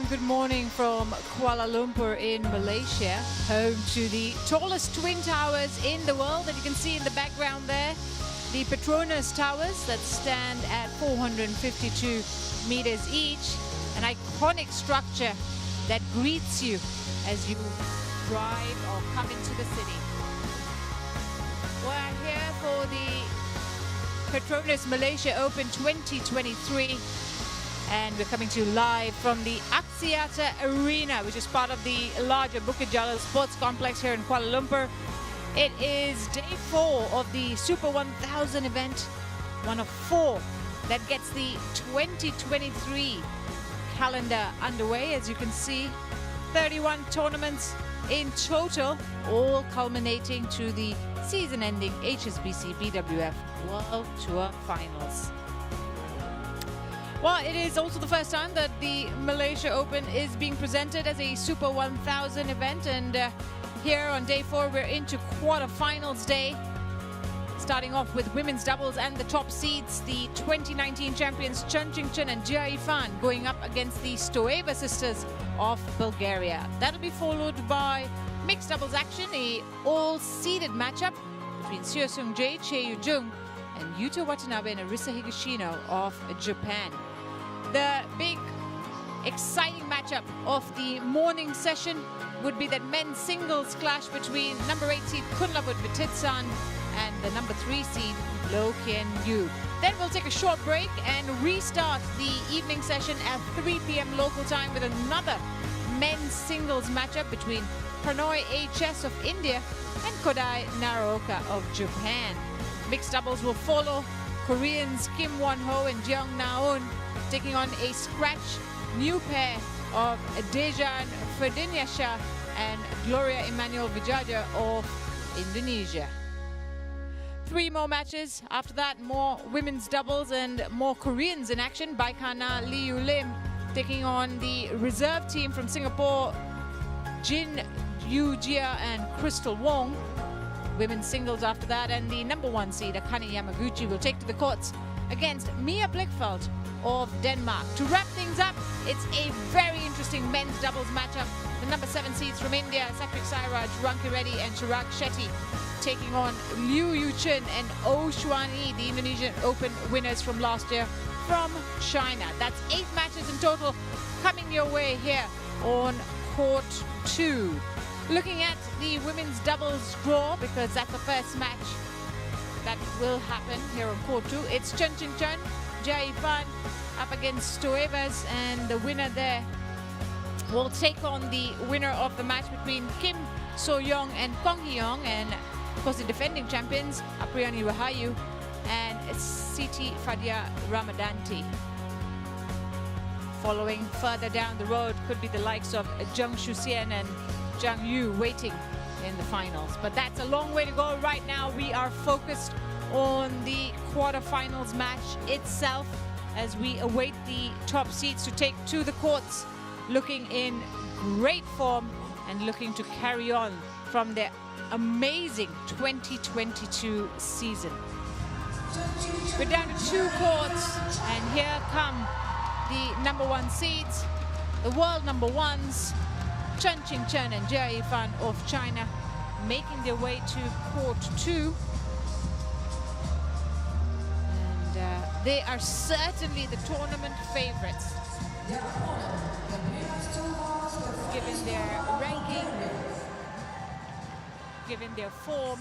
and good morning from Kuala Lumpur in Malaysia, home to the tallest twin towers in the world that you can see in the background there. The PETRONAS towers that stand at 452 meters each, an iconic structure that greets you as you drive or come into the city. We're here for the PETRONAS Malaysia Open 2023. And we're coming to you live from the Axiata Arena, which is part of the larger Bukit Jalil Sports Complex here in Kuala Lumpur. It is day 4 of the Super 1000 event, one of 4 that gets the 2023 calendar underway. As you can see, 31 tournaments in total, all culminating to the season-ending HSBC BWF World Tour Finals. Well, it is also the first time that the Malaysia Open is being presented as a Super 1000 event, and here on day 4 we're into quarterfinals day. Starting off with women's doubles and the top seeds, the 2019 champions Chen and Jia Ifan going up against the Stoeva sisters of Bulgaria. That'll be followed by mixed doubles action, a all-seeded matchup between Seo Seung-jae, Che Yu-jung and Yuta Watanabe and Arisa Higashino of Japan. The big exciting matchup of the morning session would be that men's singles clash between number 8 seed Kunlavut Vititsan and the number 3 seed Lo Kien Yu. Then we'll take a short break and restart the evening session at 3 p.m. local time with another men's singles matchup between Prannoy HS of India and Kodai Naraoka of Japan. Mixed doubles will follow. Koreans Kim Won-ho and Jeong Na-eun taking on a scratch new pair of Dejan Ferdinyasha and Gloria Emmanuel Vijaja of Indonesia. 3 more matches. After that, more women's doubles and more Koreans in action. Baikana Lee Yu Lim taking on the reserve team from Singapore, Jin Yu Jia and Crystal Wong. Women's singles after that, and the number 1 seed Akane Yamaguchi will take to the courts against Mia Blichfeldt of Denmark. To wrap things up, it's a very interesting men's doubles matchup. The number 7 seeds from India, Satvik Sairaj, Ranki Reddy and Chirag Shetty taking on Liu Yuchen and Oh Xuan Yi, the Indonesian Open winners from last year from China. That's 8 matches in total coming your way here on court 2. Looking at the women's doubles draw, because that's the first match that will happen here on court 2. It's Chen, Jia Ifan up against Stoevas, and the winner there will take on the winner of the match between Kim So-young and Kong Hee-young, and of course the defending champions Apriyani Rahayu and Siti Fadia Ramadanti. Following further down the road could be the likes of Zheng Shuxian and Zhang Yu waiting in the finals. But that's a long way to go. Right now we are focused on the quarterfinals match itself as we await the top seeds to take to the courts, looking in great form and looking to carry on from their amazing 2022 season. We're down to 2 courts, and here come the number 1 seeds, the world number 1s, Chen and Jia Ifan of China, making their way to court 2. And they are certainly the tournament favorites, given their ranking, given their form.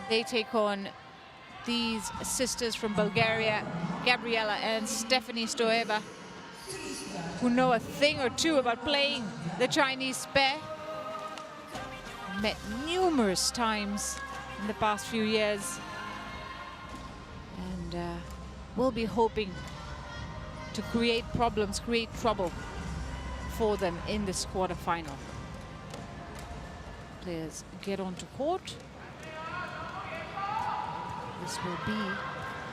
They take on these sisters from Bulgaria, Gabriela and Stephanie Stoeva, who know a thing or two about playing the Chinese pair. Met numerous times in the past few years, and we'll be hoping to create problems, create trouble for them in this quarterfinal. Players get onto court. This will be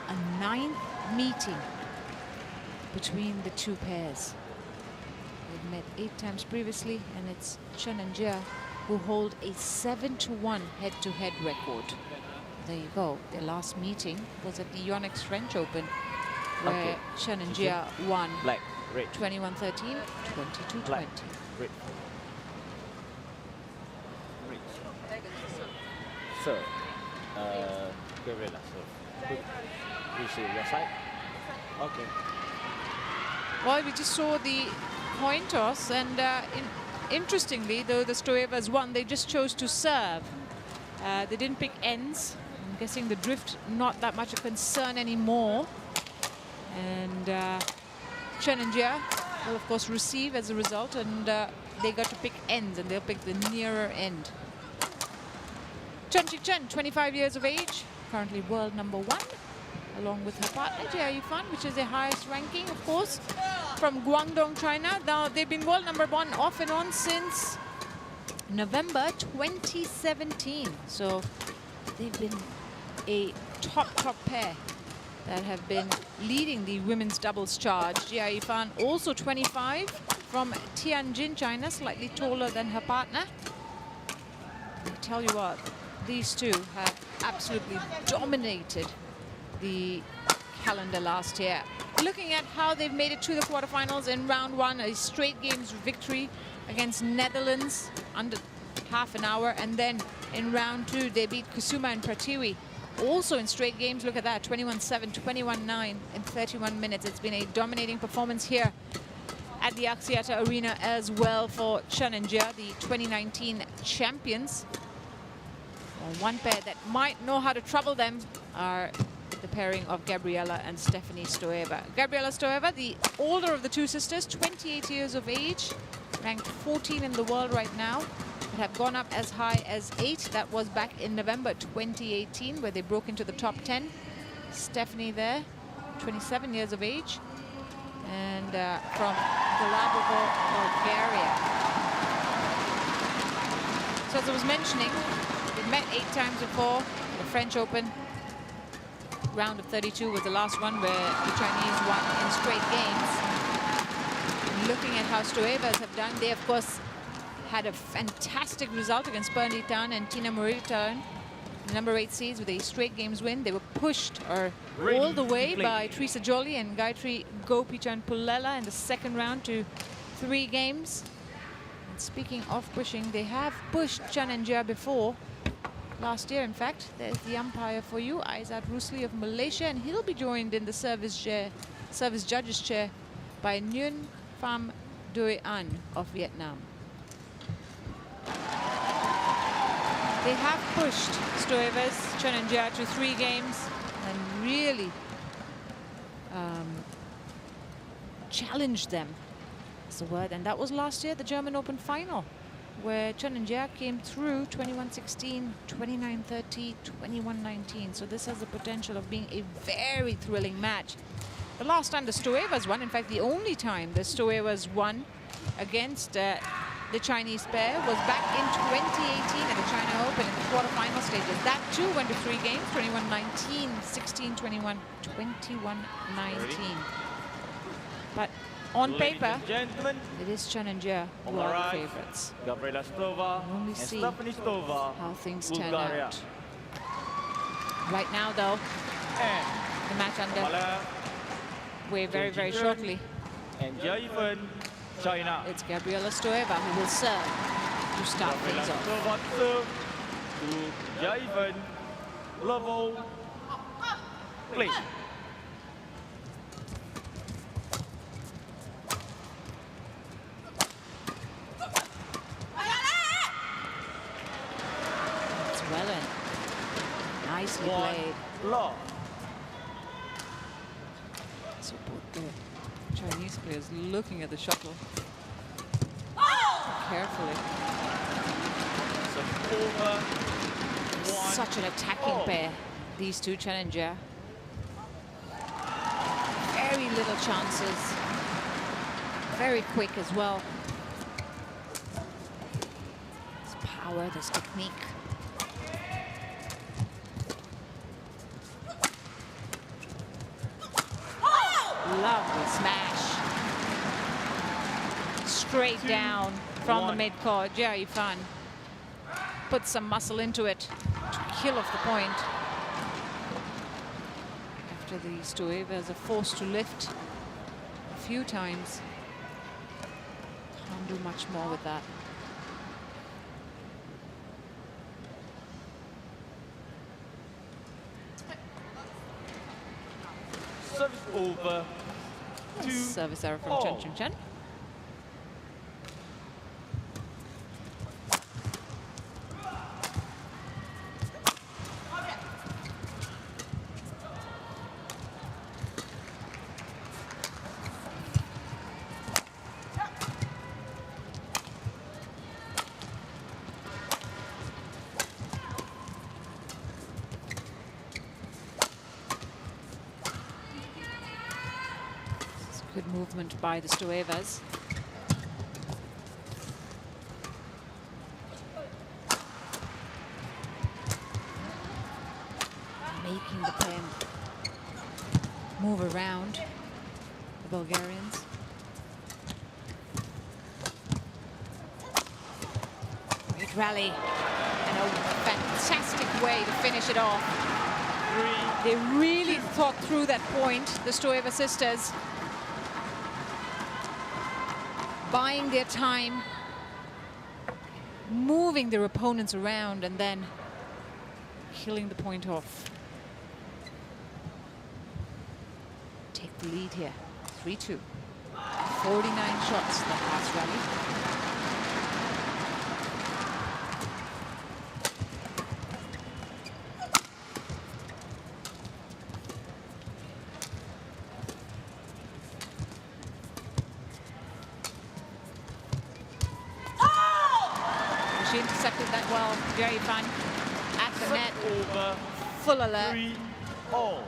a 9th meeting between the 2 pairs. They've met 8 times previously, and it's Chen and Jia who hold a 7-1 head-to-head record. There you go. Their last meeting was at the Yonex French Open where Chen and Jia won Black, red. 21-13, 22-20. Black, red. So, Gabriela, so you see your side. Okay. Well, we just saw the coin toss, and interestingly, though the Stoevas won, they just chose to serve. They didn't pick ends. I'm guessing the drift not that much a concern anymore. And Chen and Jia will, of course, receive as a result, and they got to pick ends, and they'll pick the nearer end. Chen, 25 years of age, currently world #1, along with her partner, Jia Yifan, which is the highest ranking, of course, from Guangdong, China. Now, they've been world #1 off and on since November 2017. So they've been a top pair that have been leading the women's doubles charge. Jia Yifan, also 25, from Tianjin, China, slightly taller than her partner. I tell you what, these two have absolutely dominated the calendar last year. Looking at how they've made it to the quarterfinals in round 1, a straight games victory against Netherlands under half an hour, and then in round 2 they beat Kusuma and Pratiwi also in straight games. Look at that, 21-7, 21-9 in 31 minutes. It's been a dominating performance here at the Axiata Arena as well for Chen and Jia, the 2019 champions. Well, one pair that might know how to trouble them are the pairing of Gabriela and Stephanie Stoeva. Gabriela Stoeva, the older of the two sisters, 28 years of age, ranked 14 in the world right now, but have gone up as high as 8. That was back in November 2018, where they broke into the top 10. Stephanie there, 27 years of age, and from Galabovo, Bulgaria. So as I was mentioning, they met 8 times before. The French Open round of 32 was the last one where the Chinese won in straight games. Looking at how Stoevas have done, they of course had a fantastic result against Pernitan and Tina Muritan, the number 8 seeds, with a straight games win. They were pushed all the way by Teresa Jolie and Gayatri Gopichan Pullela in the second round to 3 games. And speaking of pushing, they have pushed Chen and Jia before. Last year, in fact. There's the umpire for you, Aizat Rusli of Malaysia, and he'll be joined in the service judges chair by Nguyen Pham Doi An of Vietnam. They have pushed Stoevas, Chen and Jia to 3 games and really challenged them. That's the word. And that was last year, the German Open final, where Chen and Jia came through 21-16, 29-30, 21-19. So this has the potential of being a very thrilling match. The last time the Stoevas won, in fact, the only time the Stoevas won against the Chinese pair was back in 2018 at the China Open in the quarterfinal stages. That too went to 3 games, 21-19, 16-21, 21-19. But on paper, it is Chen and Jia who are the favorites. Gabriela Stoeva We'll only and see Stephanie Stoeva, how things turn Bulgaria. out. Right now, though, And the match under way very shortly. And Jia Yifan, China. It's Gabriela Stoeva who will serve to start Gabriela things off. Stoeva serve to Jia Yifan. Level play. It's well in. Nicely played. Law. So both the Chinese players looking at the shuttle carefully. Such an attacking pair, these two, Chen and Jia. Very little chances. Very quick as well. There's power, there's technique. Lovely smash. Straight down from the mid-court. Jia Yifan put some muscle into it to kill off the point. After after the Stoevas are forced to lift a few times. Can't do much more with that. Service over. Service error from Chen. Good movement by the Stoevas. Making the pair move around, the Bulgarians. Great rally and a fantastic way to finish it off. They really thought through that point, the Stoeva sisters. Buying their time, moving their opponents around, and then killing the point off. Take the lead here, 3-2. 49 shots that last rally. She intercepted that well, very fun. At the net, over. full alert. 3-all.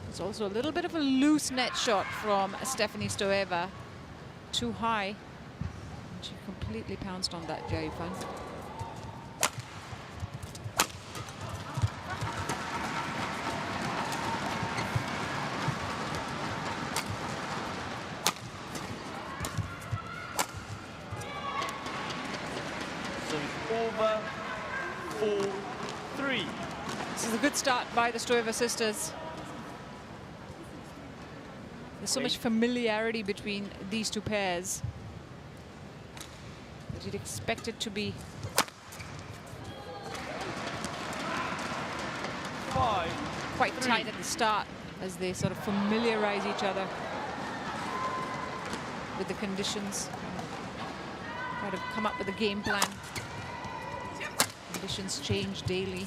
It's also a little bit of a loose net shot from Stephanie Stoeva. Too high. And she completely pounced on that, very fun. Over. 4-3. This is a good start by the Stoeva sisters. There's so much familiarity between these two pairs that you'd expect it to be 5. quite tight at the start as they sort of familiarize each other with the conditions. Try to come up with a game plan. Conditions change daily.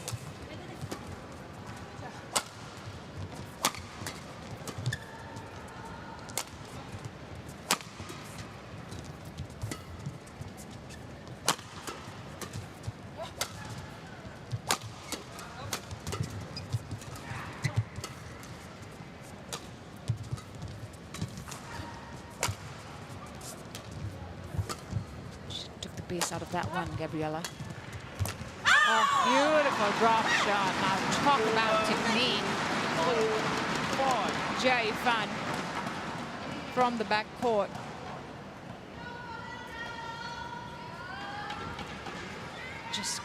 She took the base out of that one, Gabriella. Oh, beautiful drop shot. Now talk about technique. Very fun from the back court. Just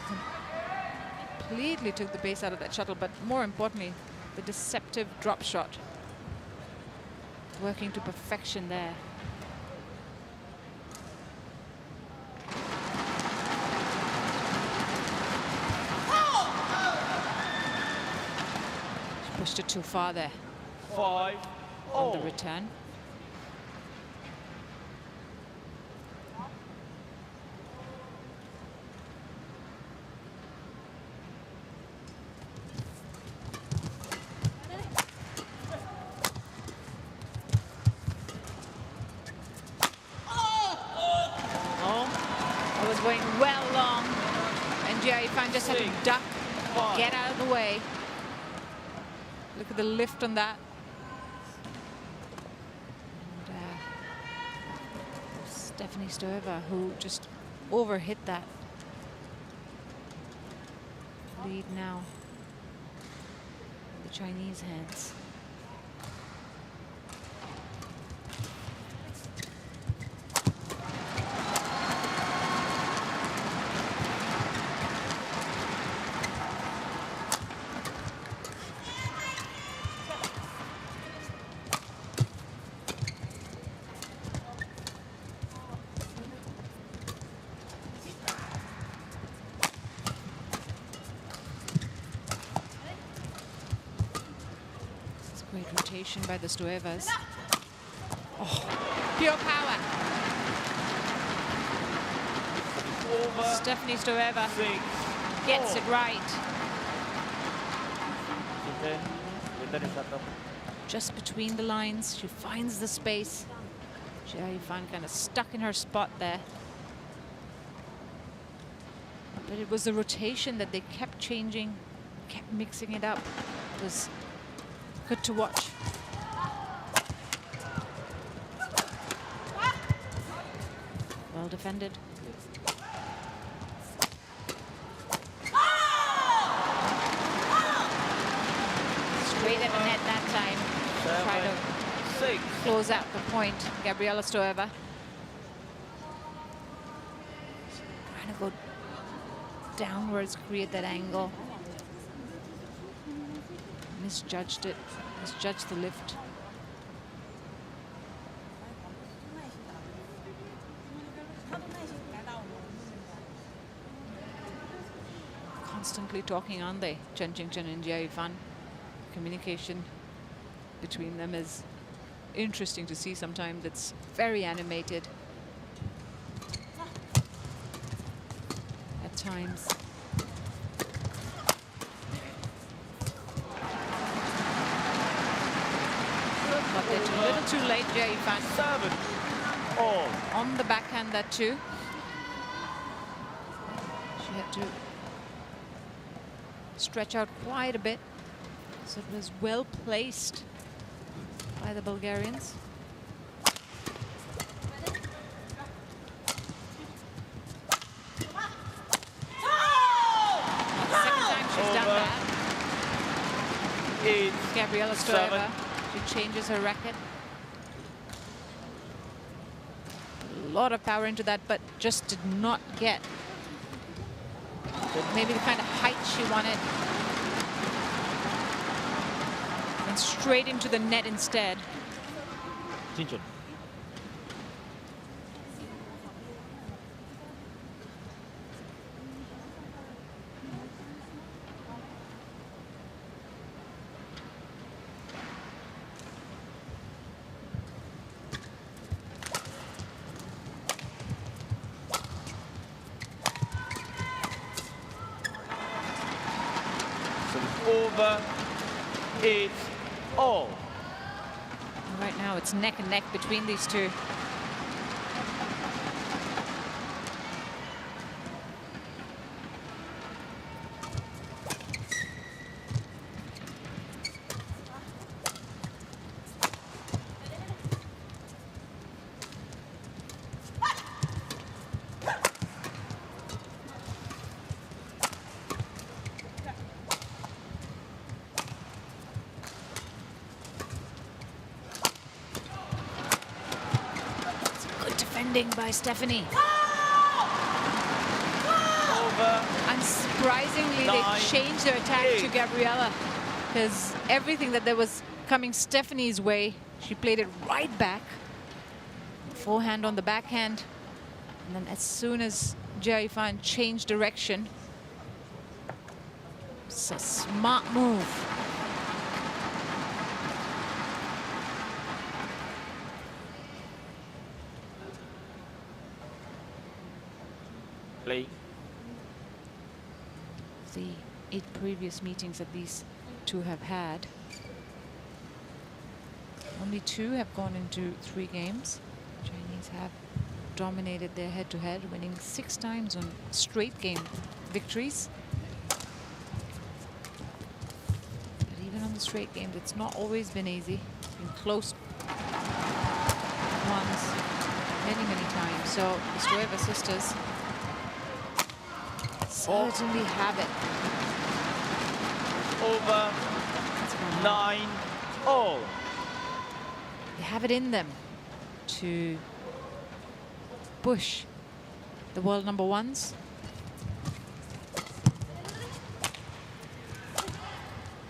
completely took the base out of that shuttle, but more importantly, the deceptive drop shot. Working to perfection there. Pushed it too far there 5-all. on the return. It was going well long, and Jerry Fan just had to duck, get out of the way. Look at the lift on that. And, Stephanie Stoeva, who just overhit that lead now in the Chinese hands. Great rotation by the Stoevas. Oh, pure power. Over. Stephanie Stoeva 6. gets it right. Just between the lines, she finds the space. Jia Yifan kind of stuck in her spot there. But it was the rotation that they kept changing, kept mixing it up. It was good to watch. Well defended. Straight at the net that time. Try to 6. close out the point, Gabriela Stoeva. Trying to go downwards, create that angle. Misjudged it, misjudged the lift. Constantly talking, aren't they? Chen and Jia Yifan. Communication between them is interesting to see sometimes. It's very animated at times. But it's a little too late, Jia Yifan. 7. All. On the backhand, that too. She had to stretch out quite a bit. So it was well placed by the Bulgarians. Second time she's done that. 8. Gabriela 7. Stoeva. She changes her racket. A lot of power into that, but just did not get maybe the kind of height she wanted. And straight into the net instead. Chen. Over. 8. All. Right now it's neck and neck between these two. By Stephanie. Over. Unsurprisingly, 9, they changed their attack 8. to Gabriela, because everything that there was coming Stephanie's way, she played it right back. Forehand on the backhand, and then as soon as Jia Yifan changed direction, it's a smart move. The 8 previous meetings that these two have had, only 2 have gone into 3 games. Chinese have dominated their head-to-head, winning 6 times on straight game victories. But even on the straight games, it's not always been easy. It's been close ones many times. So the Stoeva sisters certainly have it. Over. 9. All. They have it in them to push the world number ones.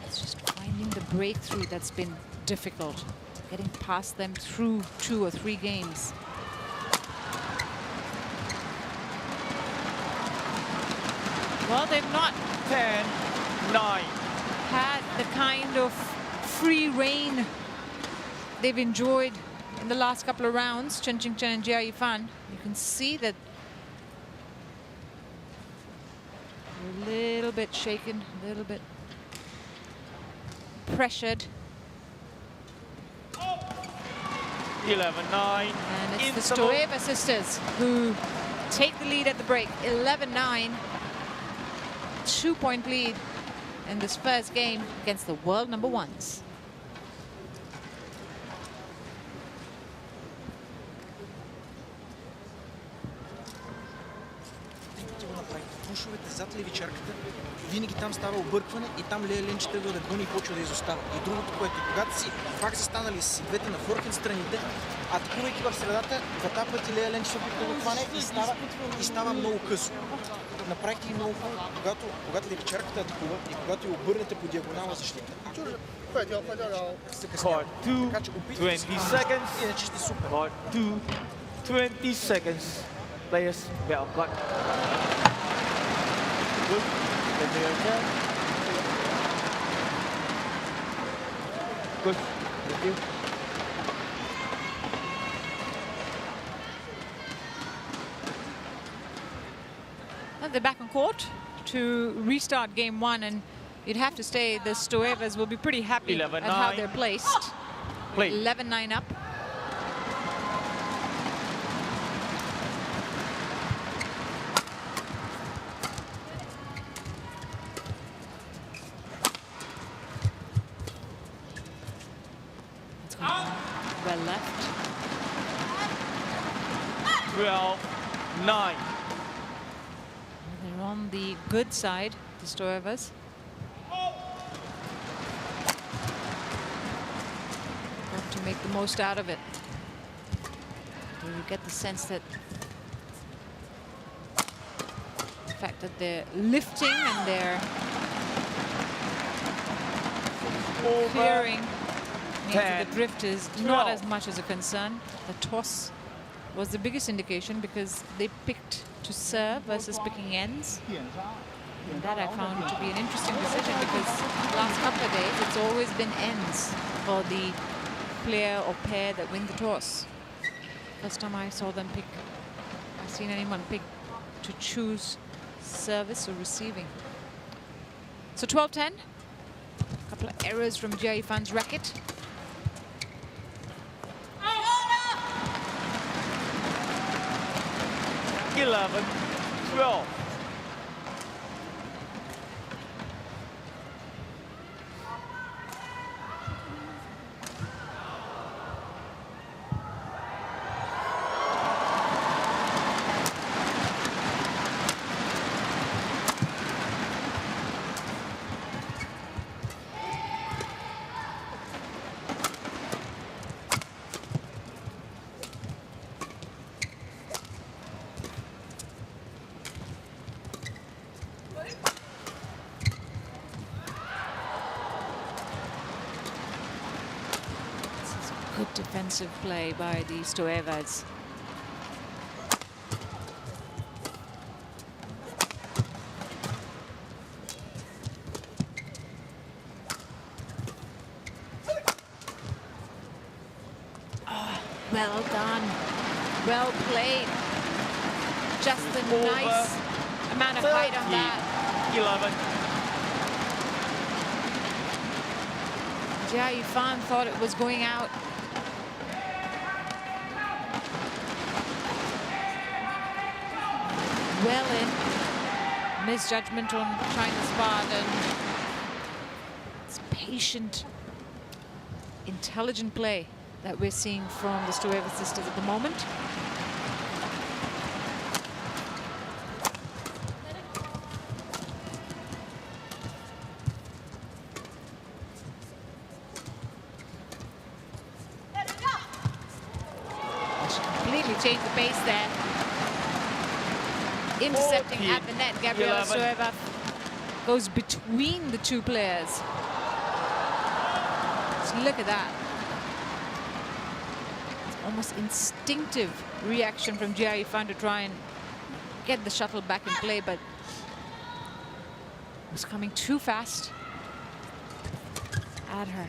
It's just finding the breakthrough that's been difficult, getting past them through 2 or 3 games. Well, they've not 10. 9. had the kind of free reign they've enjoyed in the last couple of rounds, Chen and Jia Yifan. You can see that a little bit shaken, a little bit pressured. 11-9. And it's the Stoeva sisters who take the lead at the break. 11-9. 2-point lead in this first game against the world number ones. Пушовете зад левичарката, винаги там става объркване и там Ленче тръгва да гъни и почва да изостава. И другото, което когато си пак са станали си двете на форхенд страните, атакувайки в средата, два пъти Ленче се опитва да хване и става много късо. Направихте ги много хубаво, когато левичарката атакува и когато я обърнете по диагонала защита. Court 2, 20 seconds. Иначе ще супер. Court 2, 20 seconds. Players, bell clock. Good. Good. Thank you. And they're back on court to restart game one, and you'd have to say the Stoevas will be pretty happy at how they're placed. 11-9 up. Well left. 12-9. They're on the good side, the Stoevas. Got to make the most out of it. You get the sense that the fact that they're lifting and they're clearing means that the drift is not as much as a concern. The toss was the biggest indication because they picked to serve versus picking ends. And that I found to be an interesting decision because the last couple of days it's always been ends for the player or pair that win the toss. First time I saw them pick, I've seen anyone pick to choose service or receiving. So 12-10. A couple of errors from Jia Yifan's racket. 11-12. Good defensive play by the Stoevas. Oh, well done. Well played. Just a nice amount of height on that. 11. Jia Yifan thought it was going out. Well in. Misjudgment on China's part, and it's patient, intelligent play that we're seeing from the Stoeva sisters at the moment. She completely changed the pace there. Intercepting at the net, Gabriela Stoeva goes between the two players. So look at that. It's almost instinctive reaction from Jia Yifan to try and get the shuttle back in play, but it was coming too fast at her.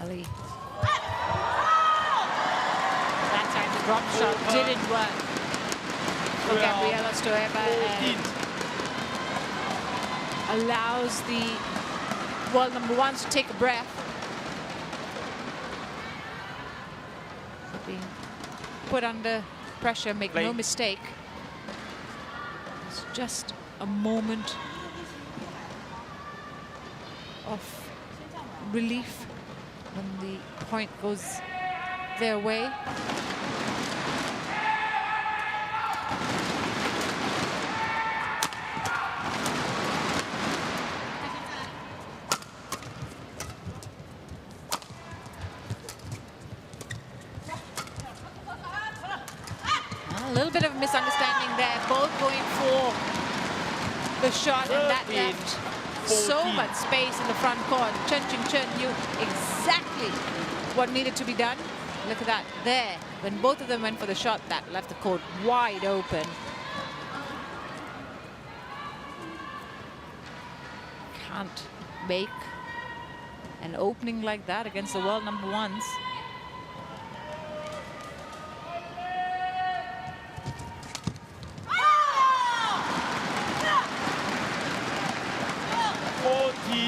rally. That time the drop shot didn't work for Gabriela Stoeva and allows the world number ones to take a breath. Being put under pressure, make no mistake. It's just a moment of relief when the point goes their way. A little bit of a misunderstanding there, both going for the shot, and that left so much space in the front court. Chen knew exactly what needed to be done. Look at that there. When both of them went for the shot, that left the court wide open. Can't make an opening like that against the world number ones.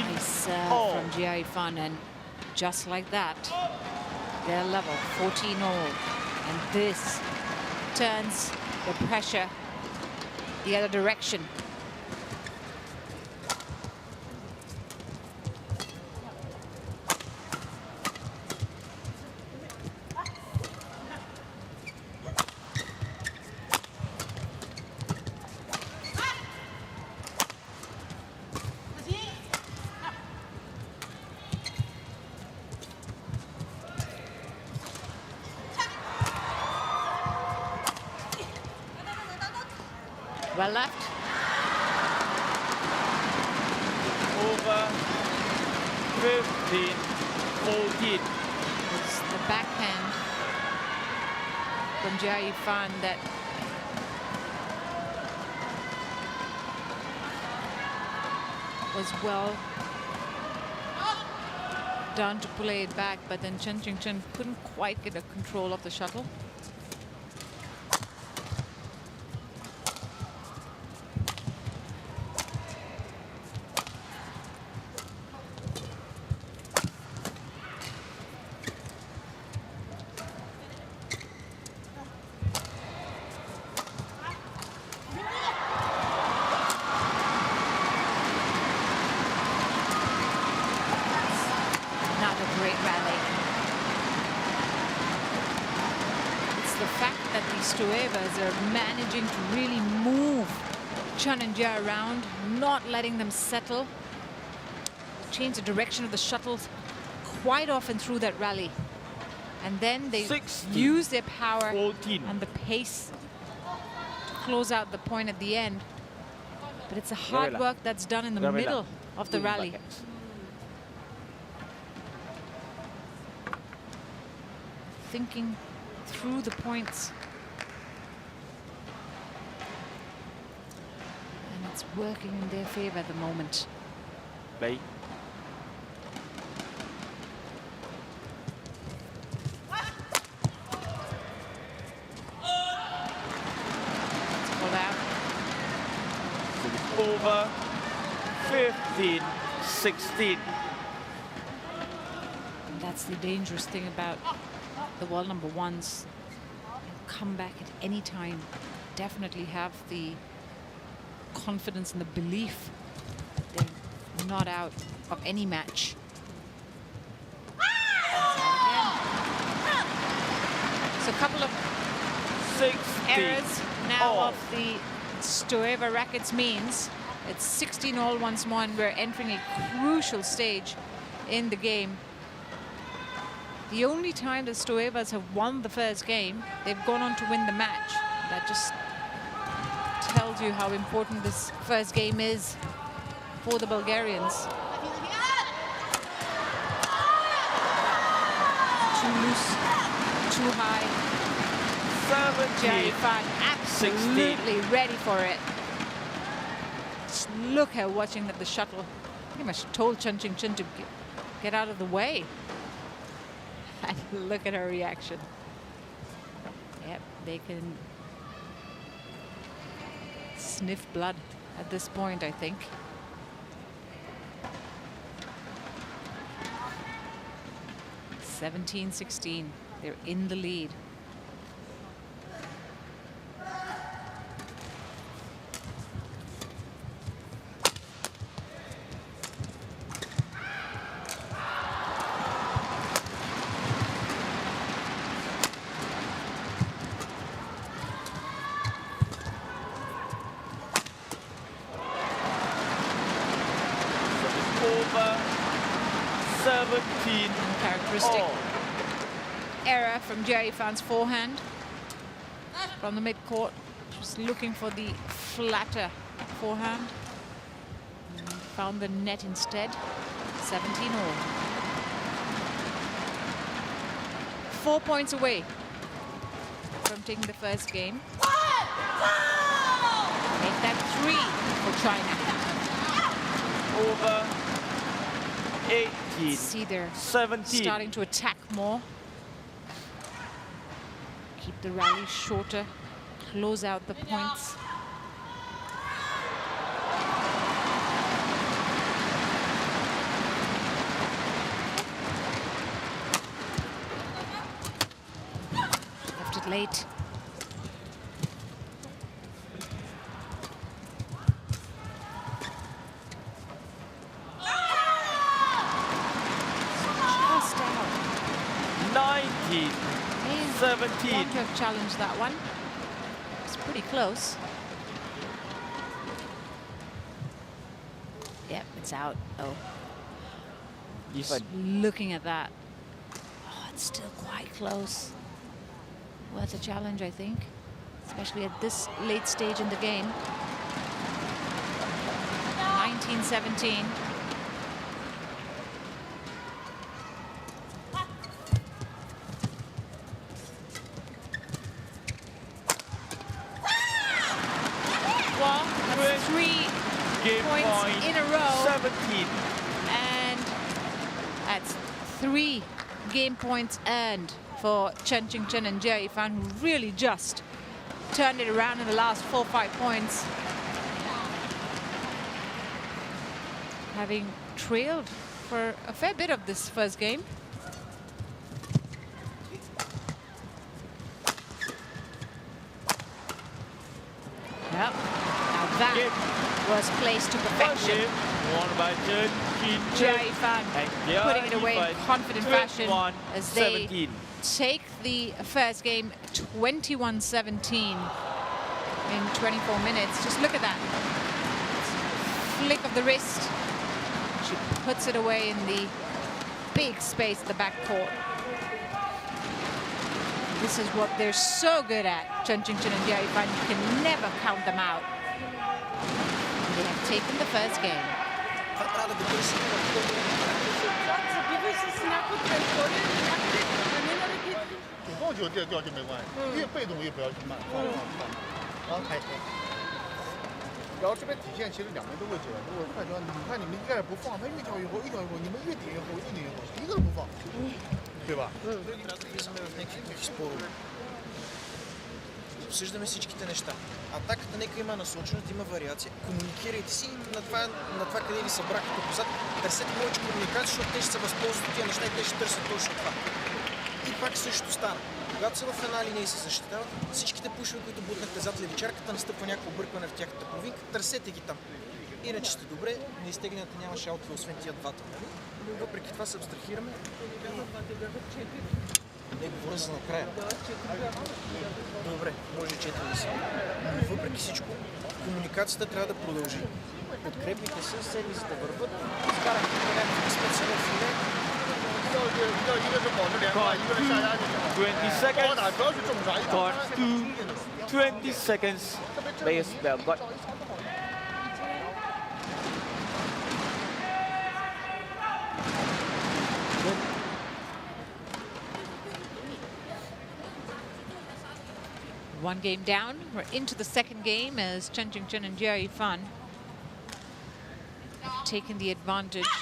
Nice from Jia Yifan, and just like that, they're level 14-all, and this turns the pressure the other direction. Well left. Over 15-14. It's the backhand from Jia Yifan that was well done to play it back, but then Chen couldn't quite get a control of the shuttle. Stoevas are managing to really move Chen and Jia around, not letting them settle. Change the direction of the shuttles quite often through that rally. And then they use their power and the pace to close out the point at the end. But it's a hard work that's done in the middle of the rally. Thinking through the points. It's working in their favor at the moment. Play. Pulled out. Over 15-16. And that's the dangerous thing about the world number ones. They'll come back at any time. Definitely have the confidence and the belief they're not out of any match. So a couple of errors now of the Stoeva rackets means it's 16-all once more, and we're entering a crucial stage in the game. The only time the Stoevas have won the first game, they've gone on to win the match. That just tells you how important this first game is for the Bulgarians. Too loose, too high. Jia Yifan absolutely ready for it. Just look at watching that the shuttle pretty much told Chen to get out of the way. And look at her reaction. Yep, they can sniff blood at this point, I think. (17-16). They're in the lead. Over 17. Characteristic all. error from Jerry Fan's forehand from the mid-court. Just looking for the flatter forehand. And found the net instead. 17 all. 4 points away from taking the first game. Make that 3 for China. Over 18. See, they're 17. starting to attack more. Keep the rally shorter. Close out the points. Left it late. Just out. 19. 17. Want to have challenged that one. It's pretty close. Yep, it's out. Oh. Just looking at that. Oh, it's still quite close. Worth a challenge, I think. Especially at this late stage in the game. 19-17. Well, that's 3 points in a row. 17. And that's 3 game points earned for Chen and Jerry Fan, who really just turned it around in the last 4 or 5 points. Having trailed for a fair bit of this first game. Yep. Now that was placed to perfection. Won by Chen. Jerry Fan putting it away in confident fashion as they 17. take the first game 21-17 in 24 minutes. Just look at that. Flick of the wrist. She puts it away in the big space at the back court. This is what they're so good at, Chen and Jerry Fan. You can never count them out. They have taken the first game. Обсъждаме всичките неща. Атаката нека има насоченост, има вариация. Комуникирайте си на това къде ви събрах като позад. Търсете повече комуникация, защото те ще се възползват от тия неща и те ще търсят точно това. И пак също стана. Когато са в една линия и се защитават, всичките пушове, които бутнахте зад левичарката, настъпва някакво объркване в тяхната половинка, търсете ги там. Иначе сте добре, на изтеглянето нямаше аутове, освен тия двата. Но въпреки това се абстрахираме. Не говоря за накрая. Добре, може 4 да са. Но въпреки всичко, комуникацията трябва да продължи. Подкрепите се, сервисите върват, изкарахте по някакви специален филе. 20 seconds. Got 20 seconds. Players well got. One game down. We're into the second game as Chen and Jerry Fan have taken the advantage.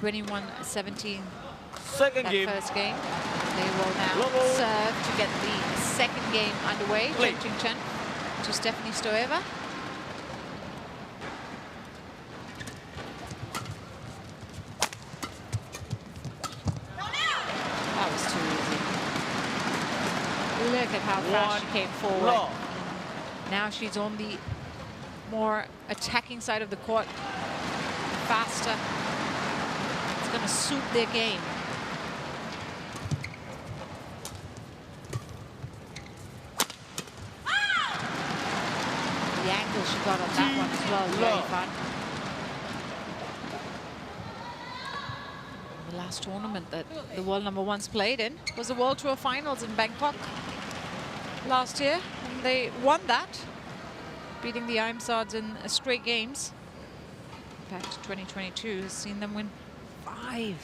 21-17 Second that game. first game. They will now Level. serve to get the second game underway. Play. Chen to Stephanie Stoeva. That was too easy. Look at how fast she came forward. Love. Now she's on the more attacking side of the court. Faster. It's going to suit their game. The angle she got on that one as well, very fun. The last tournament that the world #1s played in was the World Tour Finals in Bangkok last year, and they won that, beating the IMSODs in straight games. In fact, 2022 has seen them win 5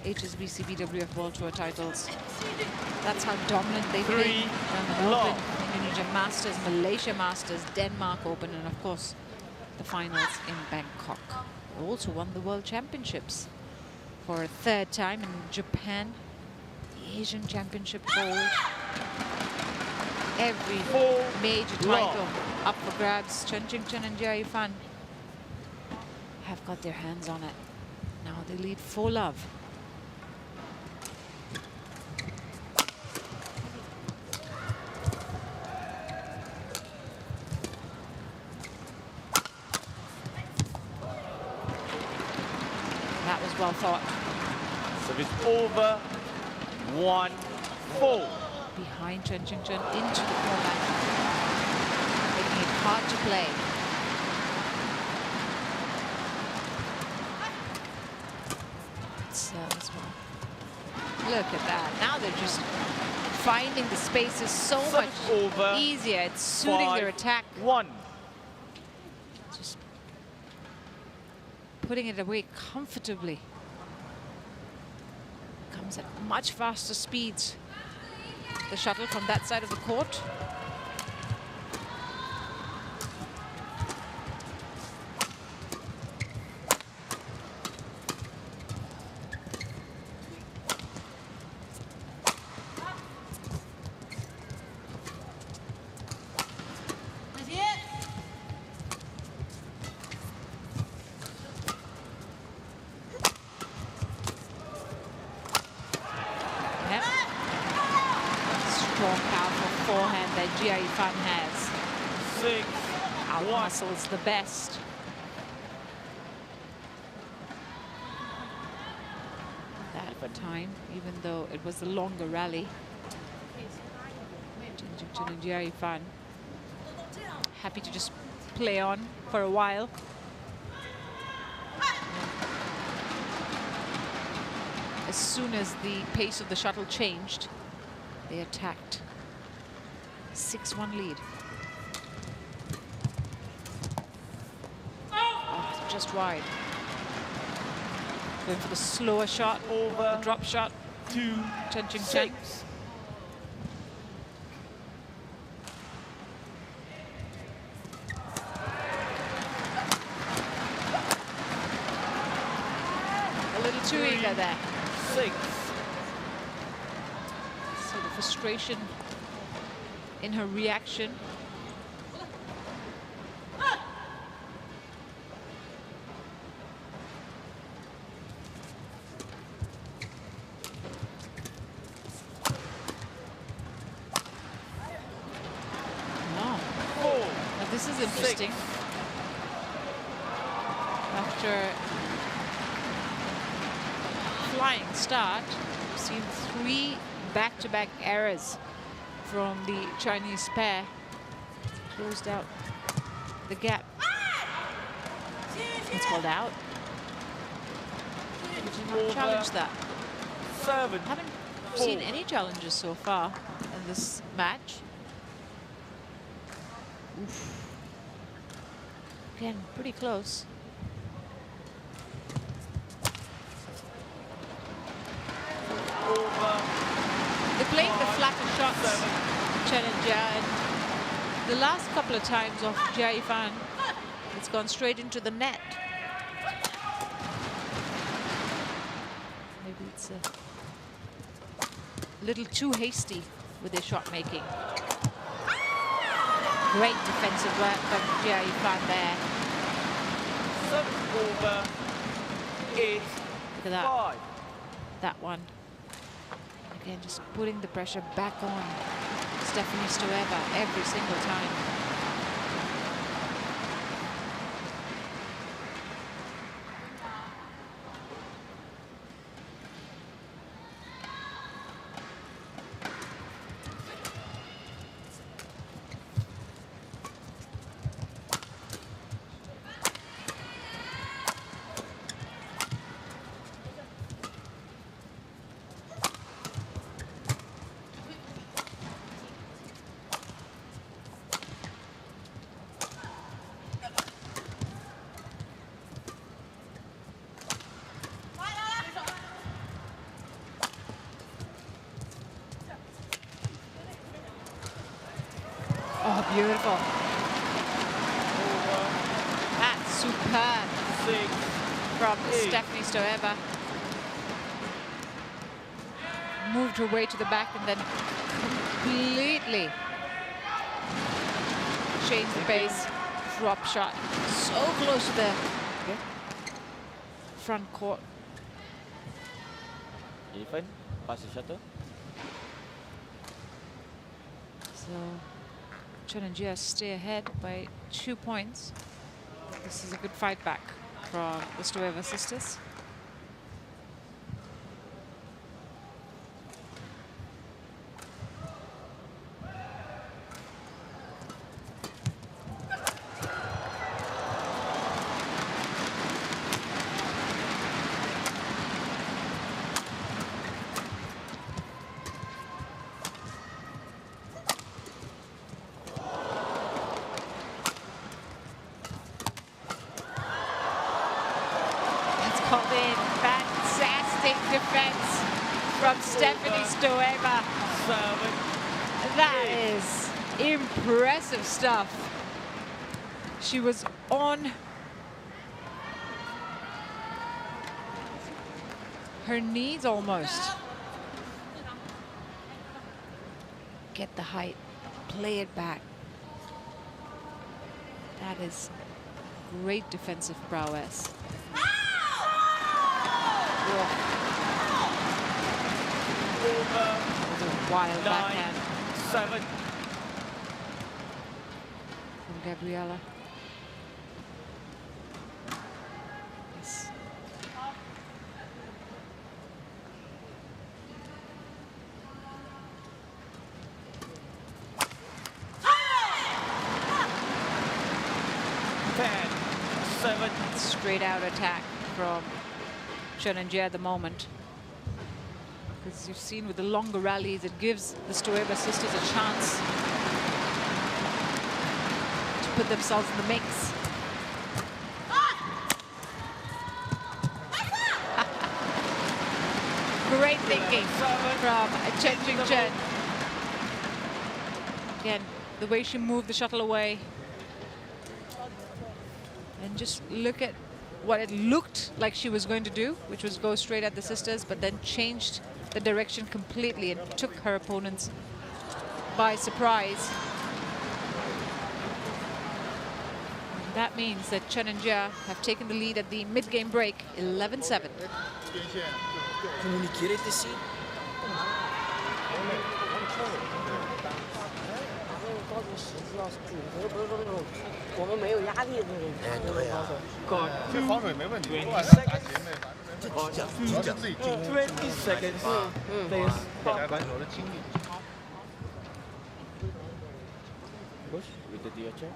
HSBC BWF World Tour titles. That's how dominant they've been. German Open, Indonesian Masters, Malaysia Masters, Denmark Open, and of course the finals in Bangkok. They also won the World Championships for a 3rd time in Japan, the Asian Championship gold. Every major title up for grabs. Chen and Jia Yifan have got their hands on it. Now they lead 4-love. That was well thought. Service over. 1-4. Behind Chen into the corner, making it hard to play. As well. Look at that. Now they're just finding the spaces so much easier. It's suiting their attack. 1. Just putting it away comfortably. Comes at much faster speeds. The shuttle from that side of the court. Jia Yifan has. 6-1. Muscles the best. That for time, even though it was a longer rally. Chen and Jia Yifan happy to just play on for a while. As soon as the pace of the shuttle changed, they attacked. 6-1 lead. Oh, just wide. Going for the slower shot, the drop shot. 2, Chen. A little too eager there. 6. So the frustration in her reaction. Now this is interesting. After flying start, we've seen 3 back-to-back errors from the Chinese pair. Closed out the gap. It's called out. We did not challenge that. 7. Haven't seen any challenges so far in this match. Oof. Again, pretty close. They're playing the flatter shots, Chen and Jia, and the last couple of times of Jia Yifan, it's gone straight into the net. Maybe it's a little too hasty with their shot making. Great defensive work from Jia Yifan there. 7-8. Look at that. 5. That one. Again, just putting the pressure back on Stephanie Stoeva every single time. Oh, beautiful. That's superb 6. from 8. Stephanie Stoeva. Moved her way to the back and then completely changed the pace. Drop shot. So close to the front court. Even pass the shuttle. So Chen and Jia stay ahead by 2 points. This is a good fight back from the Stoeva sisters. Called in. Fantastic defense from Stephanie Stoeva. 7. That is impressive stuff. She was on her knees almost. Get the height, play it back. That is great defensive prowess. It was a wild 9. backhand 7. from Gabriella. Yes. Straight out attack from Chen and Jia at the moment. Because you've seen with the longer rallies, it gives the Stoeva sisters a chance to put themselves in the mix. Great thinking from Chen. Again, the way she moved the shuttle away. And just look at what it looked like she was going to do, which was go straight at the sisters, but then changed the direction completely and took her opponents by surprise. And that means that Chen and Jia have taken the lead at the mid-game break, 11-7. Комуникирайте си. Got 20 seconds. Players back one. Push with the DHL.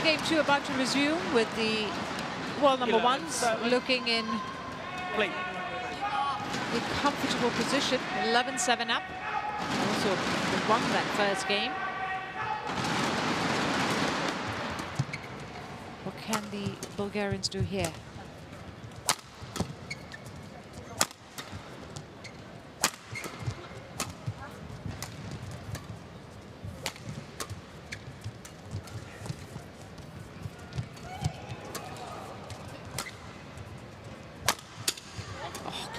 Game 2 about to resume with the world number ones looking in Play. a comfortable position, 11-7 up. Also won that first game. What can the Bulgarians do here?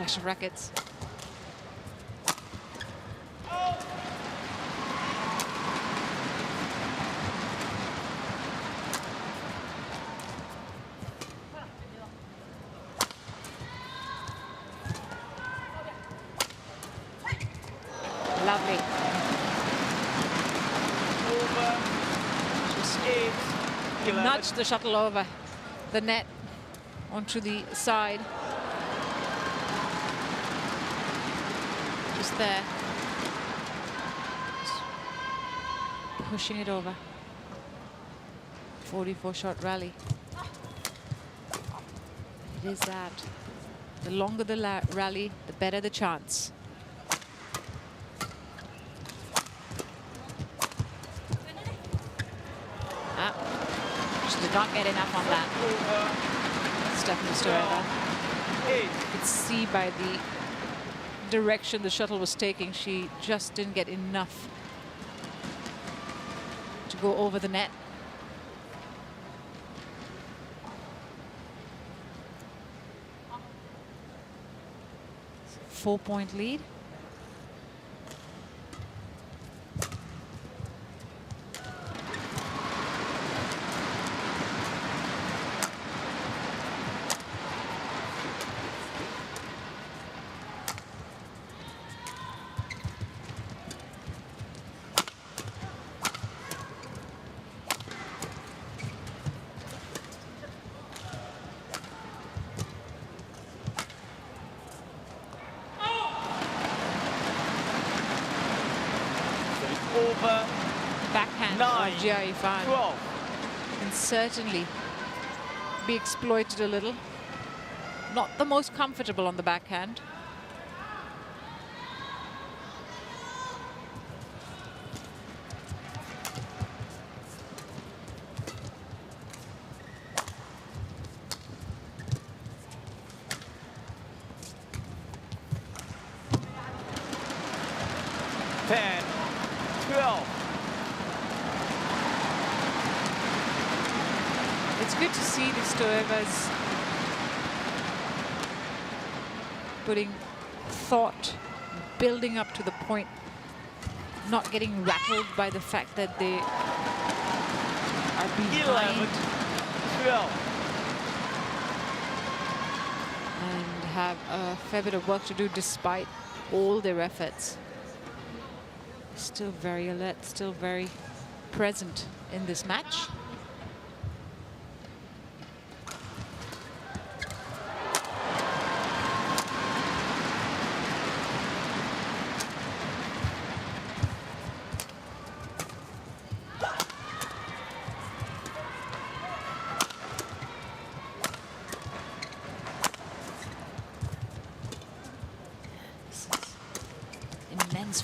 clash of rackets. Lovely. Over. Just 8-11. nudged the shuttle over the net onto the side. Just there. Just pushing it over. 44-shot rally. It is that. The longer the rally, the better the chance. She did not get enough on that. Stephanie Stoeva. You could see by the direction the shuttle was taking, she just didn't get enough to go over the net. Four-point lead. Over. Backhand 9, of Jia Yifan 12. can certainly be exploited a little. Not the most comfortable on the backhand. It's good to see the Stoevas putting thought, building up to the point, not getting rattled by the fact that they are behind 11-12. and have a fair bit of work to do despite all their efforts. Still very alert, still very present in this match.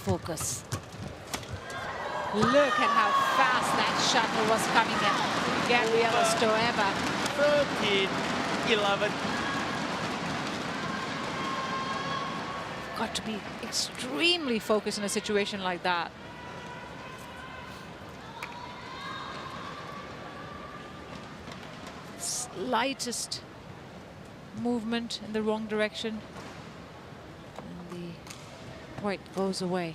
Focus. Look at how fast that shuttle was coming at Gabriela Stoeva. 13-11. Got to be extremely focused in a situation like that. Slightest movement in the wrong direction and the point goes away.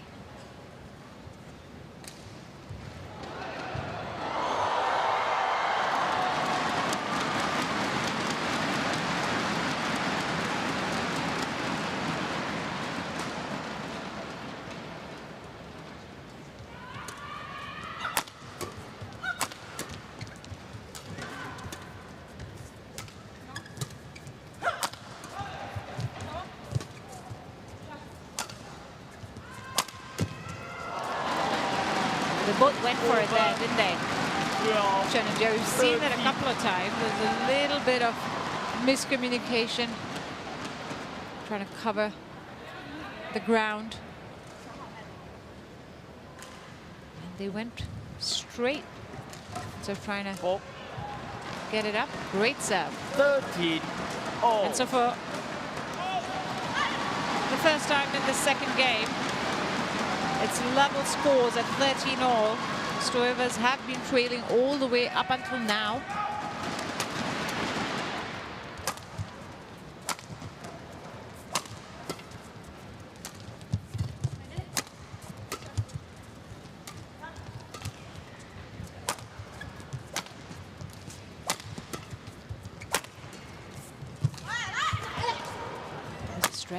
They both went for it there, didn't they? Yeah. Chen and Jerry, we've seen that a couple of times. There's a little bit of miscommunication, trying to cover the ground. And they went straight. So trying to get it up. Great serve. 13. Oh. And so for the first time in the second game, it's level scores at 13-all. Stoevas have been trailing all the way up until now.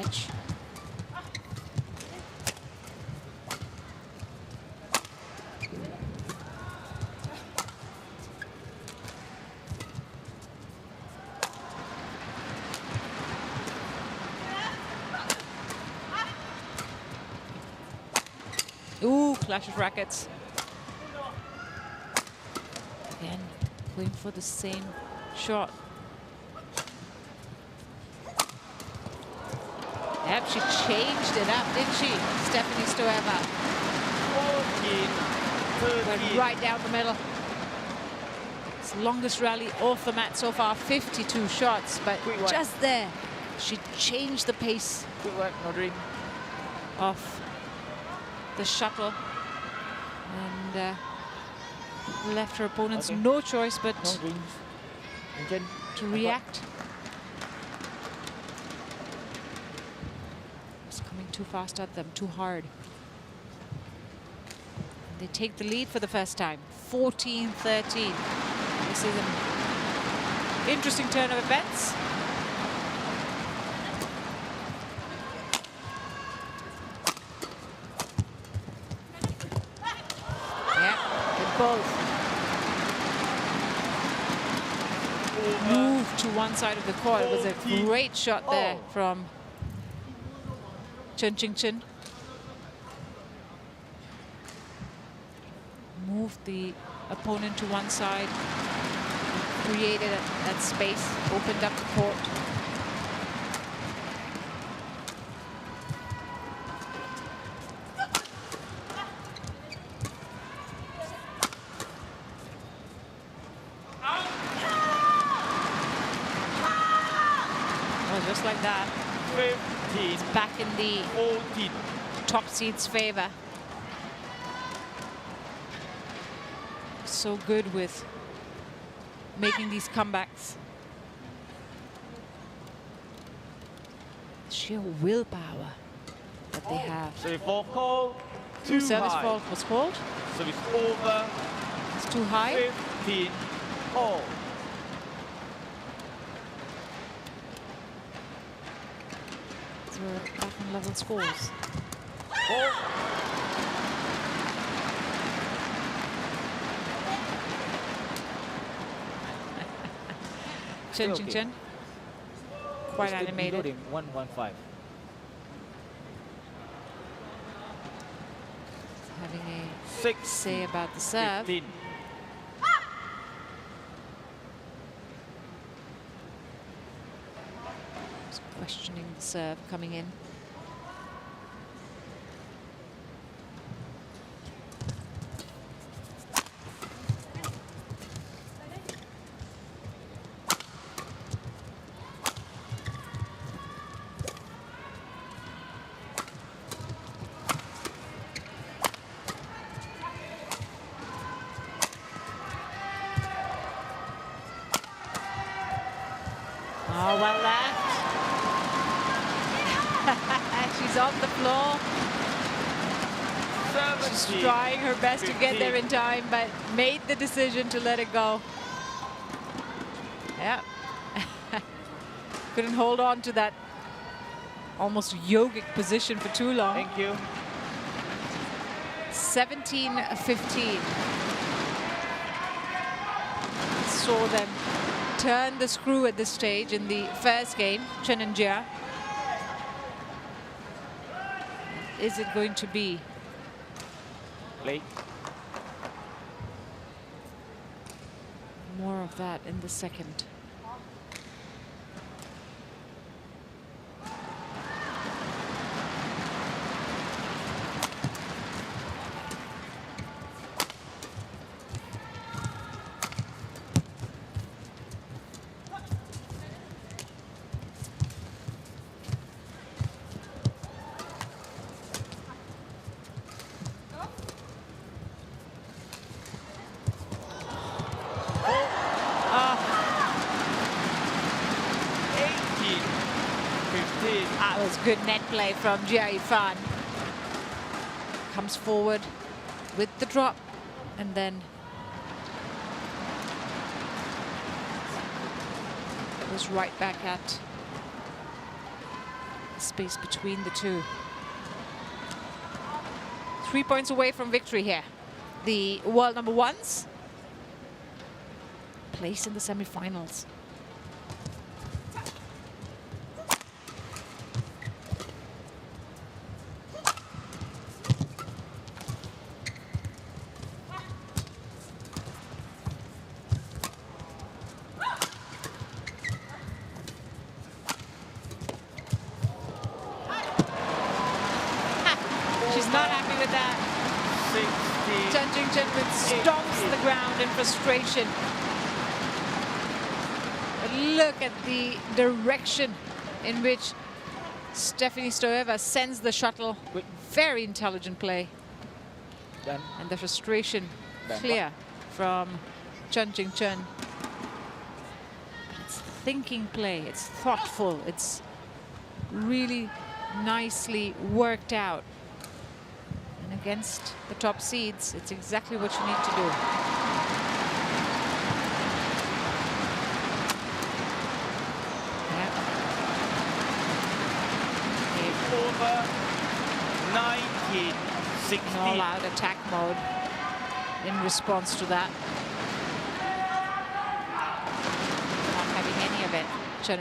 edge. Ooh, clash of rackets. Again, going for the same shot. Yep, she changed it up, didn't she? Stephanie Stoeva. 14, Went 13. right down the middle. It's the longest rally off the mat so far, 52 shots, but Quick one. just there, she changed the pace Good work, no dream. of the shuttle and left her opponents Okay. no choice but No dreams. Chen. to react. It's coming too fast at them, too hard. They take the lead for the first time, 14-13. This is an interesting turn of events. Yeah, they both moved to one side of the court. It was a great shot there from Chen. Moved the opponent to one side, created that space, opened up the court. Well, just like that, 15, back in the 14. top seed's favor. So good with making these comebacks. Sheer willpower that they have. Service fault call. Too Service high. fault was called. Service over. It's too high. 15 all. So we're back on level scores. All. Chen. Quite Still animated. reloading, 115. Having a 6, say about the serve. 15. Just questioning the serve coming in. Oh, well left. She's on the floor. She's 17, trying her best to get there 15. in time, but made the decision to let it go. Yeah. Couldn't hold on to that almost yogic position for too long. Thank you. 17-15. Saw them turn the screw at this stage in the first game, Chen and Jia. Is it going to be? Late. More of that in the second. That was good net play from Jia Fan. Comes forward with the drop and then goes right back at space between the two. 3 points away from victory here. The world number ones place in the semi-finals. She's not happy with that. Chen stomps the ground in frustration. But look at the direction in which Stephanie Stoeva sends the shuttle. Very intelligent play. And the frustration clear from Chen. It's thinking play, it's thoughtful, it's really nicely worked out. And against the top seeds, it's exactly what you need to do. Over 19-16. All-out attack mode in response to that. Not having any of it, Chen.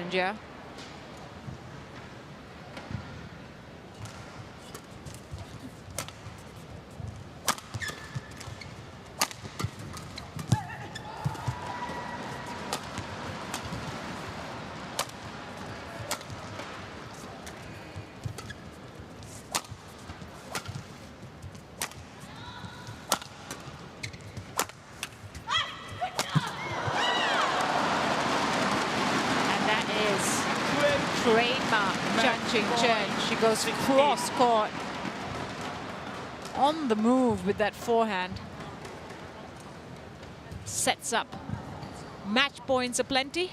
Trademark Chen. She goes cross court on the move with that forehand. Sets up match points aplenty.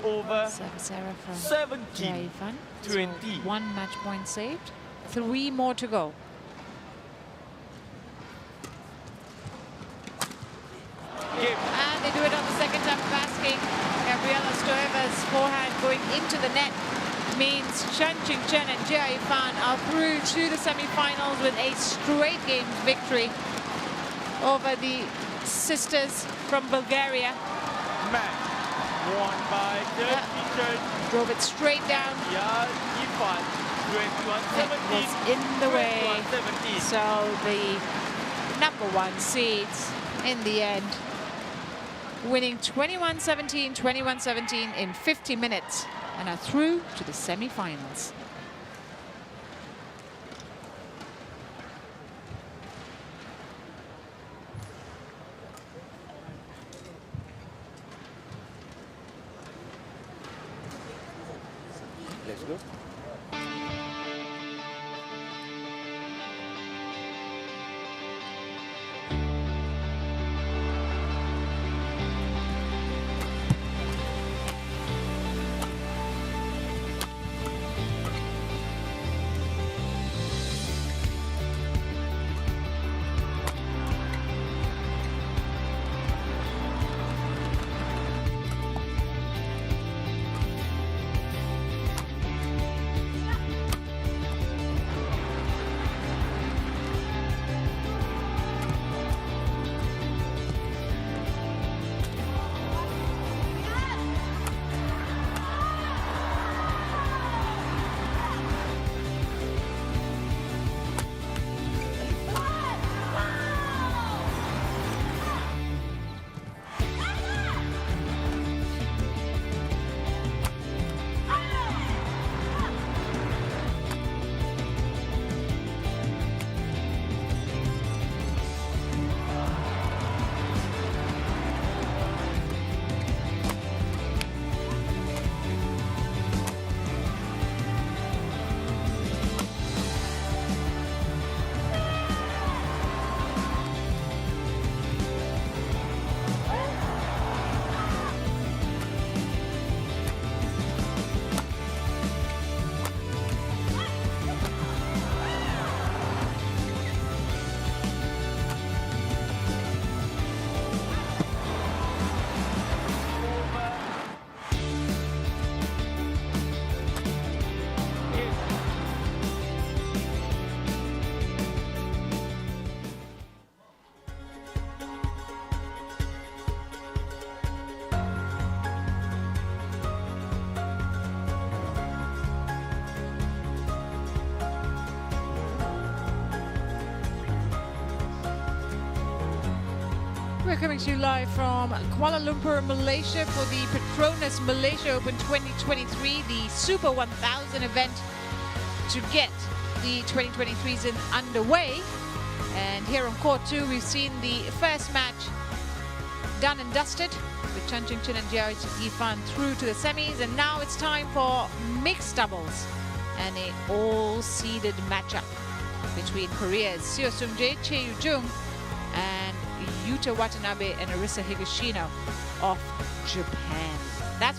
Over Service error from 17-20. One match point saved. 3 more to go. And they do it on the second time of asking. Gabriela Stoeva's forehand going into the net means Chen and Jia Yifan are through to the semi-finals with a straight game victory over the sisters from Bulgaria. Match won by Chen. Drove it straight down. Yeah, Yifan, 21-17. Was in the way. 21-17. So the number one seeds in the end, winning 21-17, 21-17 in 50 minutes, and are through to the semi-finals. Let's go. we're coming to you live from Kuala Lumpur, Malaysia for the PETRONAS Malaysia Open 2023, the Super 1000 event to get the 2023 season underway. And here on court 2, we've seen the first match done and dusted with Chen and Yifan through to the semis, and now it's time for mixed doubles and a all-seeded matchup between Korea's Seo Seung-jae, Chae Yu-jung, and Yuta Watanabe and Arisa Higashino of Japan. That's what's